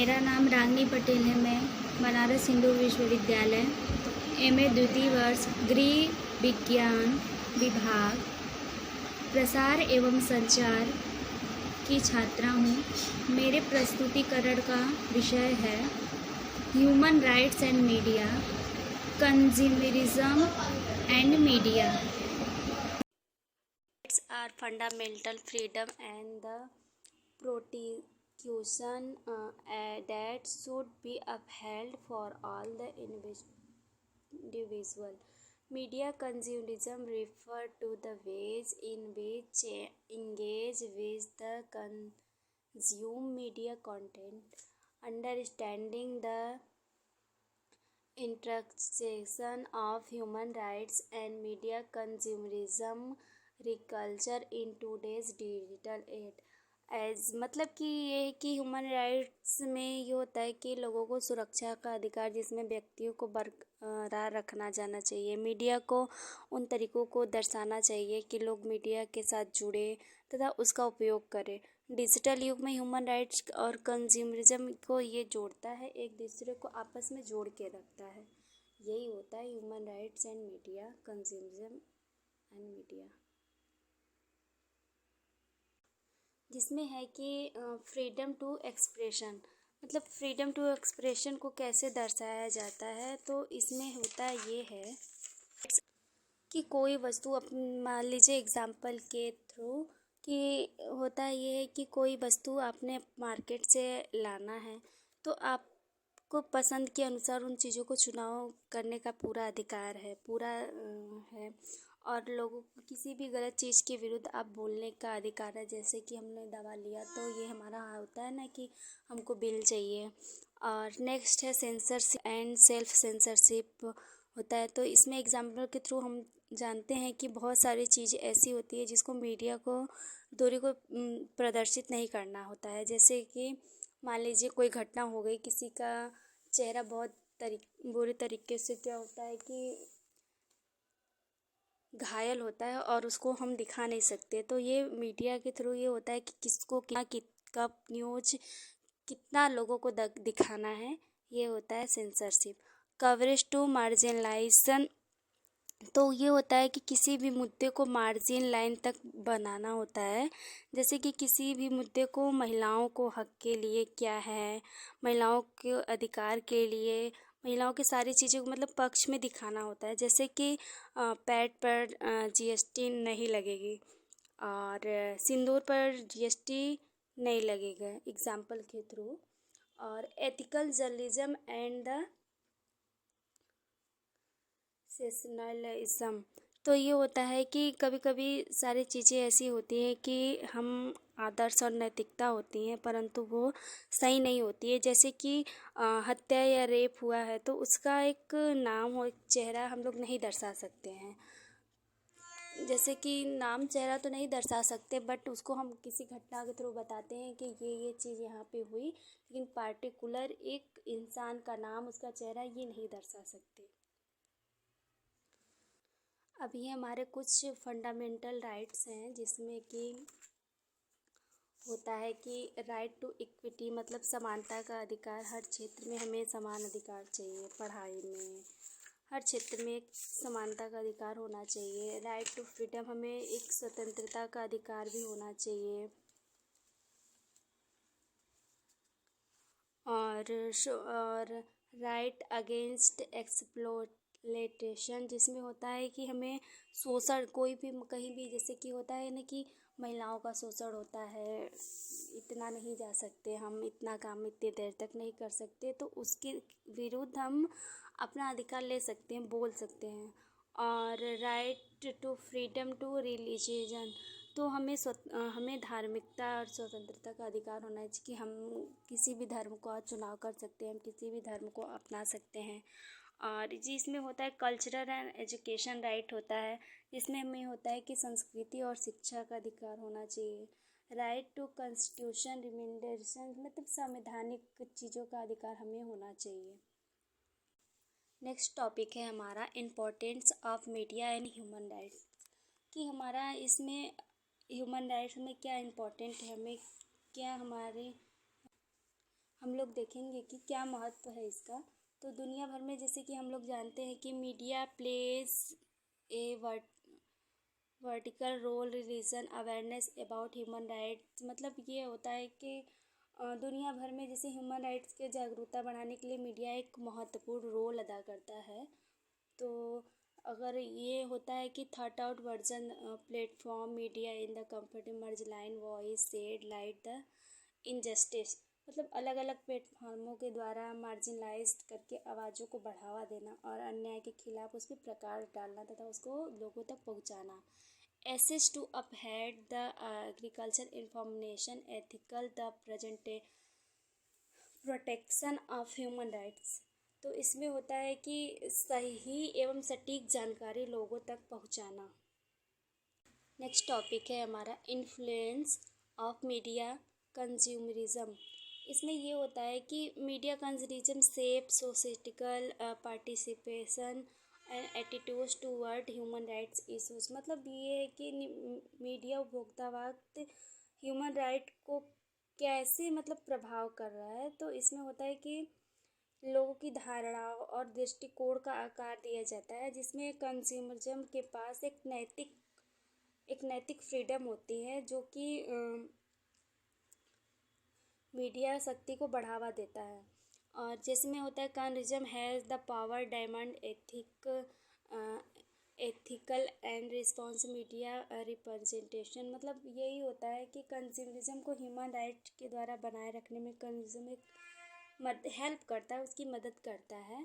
मेरा नाम रागनी पटेल है। मैं बनारस हिंदू विश्वविद्यालय एमए द्वितीय वर्ष गृह विज्ञान विभाग प्रसार एवं संचार की छात्रा हूँ। मेरे प्रस्तुतिकरण का विषय है human rights and media, consumerism and media. Rights are fundamental freedom and the protection that should be upheld for all the individual. Media consumerism refer to the ways in which engage with the consume media content. Understanding the intersection of human rights and media consumerism culture in today's digital age मतलब कि ये है कि human rights में ये होता है कि लोगों को सुरक्षा का अधिकार, जिसमें व्यक्तियों को बरकरार रखना जाना चाहिए। मीडिया को उन तरीक़ों को दर्शाना चाहिए कि लोग मीडिया के साथ जुड़े तथा उसका उपयोग करें। डिजिटल युग में ह्यूमन राइट्स और कंज्यूमरिज्म को ये जोड़ता है, एक दूसरे को आपस में जोड़ के रखता है। यही होता है human rights and media, consumerism and media, जिसमें है कि फ्रीडम टू एक्सप्रेशन। मतलब फ्रीडम टू एक्सप्रेशन को कैसे दर्शाया जाता है, तो इसमें होता ये है कि कोई वस्तु मान लीजिए एग्जाम्पल के थ्रू कि होता ये है कि कोई वस्तु आपने मार्केट से लाना है, तो आपको पसंद के अनुसार उन चीज़ों को चुनाव करने का पूरा अधिकार है, है। और लोगों को किसी भी गलत चीज़ के विरुद्ध आप बोलने का अधिकार है। जैसे कि हमने दवा लिया तो ये हमारा होता है ना कि हमको बिल चाहिए। और नेक्स्ट है सेंसरशिप एंड सेल्फ सेंसरशिप होता है। तो इसमें एग्जाम्पल के थ्रू हम जानते हैं कि बहुत सारी चीज़ ऐसी होती है जिसको मीडिया को दूरी को प्रदर्शित नहीं करना होता है। जैसे कि मान लीजिए कोई घटना हो गई, किसी का चेहरा बहुत बुरे तरीके से क्या होता है कि घायल होता है और उसको हम दिखा नहीं सकते। तो ये मीडिया के थ्रू ये होता है कि किसको कब न्यूज कितना लोगों को दिखाना है, ये होता है सेंसरशिप। कवरेज टू मार्जिनलाइजेशन, तो ये होता है कि किसी भी मुद्दे को मार्जिन लाइन तक बनाना होता है। जैसे कि किसी भी मुद्दे को महिलाओं को हक के लिए क्या है, महिलाओं के अधिकार के लिए, महिलाओं की सारी चीज़ों को मतलब पक्ष में दिखाना होता है। जैसे कि पैड पर जीएसटी नहीं लगेगी और सिंदूर पर जीएसटी नहीं लगेगा, एग्जाम्पल के थ्रू। और एथिकल जर्नलिज्म एंड द सेशनलिज्म, तो ये होता है कि कभी कभी सारी चीज़ें ऐसी होती हैं कि हम आदर्श और नैतिकता होती हैं परंतु वो सही नहीं होती है। जैसे कि हत्या या रेप हुआ है तो उसका एक नाम हो, एक चेहरा हम लोग नहीं दर्शा सकते हैं। जैसे कि नाम चेहरा तो नहीं दर्शा सकते, बट उसको हम किसी घटना के थ्रू बताते हैं कि ये चीज़ यहाँ पे हुई, लेकिन पार्टिकुलर एक इंसान का नाम, उसका चेहरा ये नहीं दर्शा सकते। अब ये हमारे कुछ फंडामेंटल राइट्स हैं, जिसमें कि होता है कि राइट टू इक्विटी मतलब समानता का अधिकार। हर क्षेत्र में हमें समान अधिकार चाहिए, पढ़ाई में हर क्षेत्र में एक समानता का अधिकार होना चाहिए। राइट टू फ्रीडम, हमें एक स्वतंत्रता का अधिकार भी होना चाहिए। और राइट अगेंस्ट एक्सप्लॉयटेशन, जिसमें होता है कि हमें शोषण कोई भी कहीं भी, जैसे कि होता है ना कि महिलाओं का शोषण होता है, इतना नहीं जा सकते हम, इतना काम इतनी देर तक नहीं कर सकते, तो उसके विरुद्ध हम अपना अधिकार ले सकते हैं, बोल सकते हैं। और right to freedom to religion, तो हमें धार्मिकता और स्वतंत्रता का अधिकार होना चाहिए कि हम किसी भी धर्म का चुनाव कर सकते हैं, हम किसी भी धर्म को अपना सकते हैं। और जिसमें होता है कल्चरल एंड एजुकेशन राइट होता है, जिसमें हमें होता है कि संस्कृति और शिक्षा का अधिकार होना चाहिए। राइट टू कॉन्स्टिट्यूशन रिमेंडेशन मतलब संवैधानिक चीज़ों का अधिकार हमें होना चाहिए। नेक्स्ट टॉपिक है हमारा importance of media and human rights, कि हमारा इसमें ह्यूमन राइट्स में क्या इम्पोर्टेंट है, हमें क्या हमारे हम लोग देखेंगे कि क्या महत्व है इसका। तो दुनिया भर में जैसे कि हम लोग जानते हैं कि media plays a vertical role reason awareness about human rights. मतलब ये होता है कि दुनिया भर में जैसे ह्यूमन राइट्स के जागरूकता बढ़ाने के लिए मीडिया एक महत्वपूर्ण रोल अदा करता है। तो अगर ये होता है कि thought out version platform media in the comfort merge line voice said light the injustice. मतलब अलग अलग प्लेटफॉर्मों के द्वारा मार्जिनलाइज्ड करके आवाज़ों को बढ़ावा देना और अन्याय के खिलाफ उस पर प्रकाश डालना तथा उसको लोगों तक पहुंचाना। Access to uphold the agriculture information ethical the protection of human rights. तो इसमें होता है कि सही एवं सटीक जानकारी लोगों तक पहुंचाना। नेक्स्ट टॉपिक है हमारा इन्फ्लुएंस ऑफ मीडिया कंज्यूमरिज्म। इसमें ये होता है कि media consumerism shape societal participation and attitudes toward human rights issues. मतलब ये है कि मीडिया उपभोक्ता वक्त ह्यूमन राइट को कैसे मतलब प्रभाव कर रहा है। तो इसमें होता है कि लोगों की धारणाओं और दृष्टिकोण का आकार दिया जाता है, जिसमें कंज्यूमरिज्म के पास एक नैतिक फ्रीडम होती है जो कि मीडिया शक्ति को बढ़ावा देता है। और जिसमें होता है consumerism has the power diamond ethical and response media representation. मतलब यही होता है कि कंज्यूमरिज्म को ह्यूमन राइट के द्वारा बनाए रखने में कंज्यूमर हेल्प करता है, उसकी मदद करता है।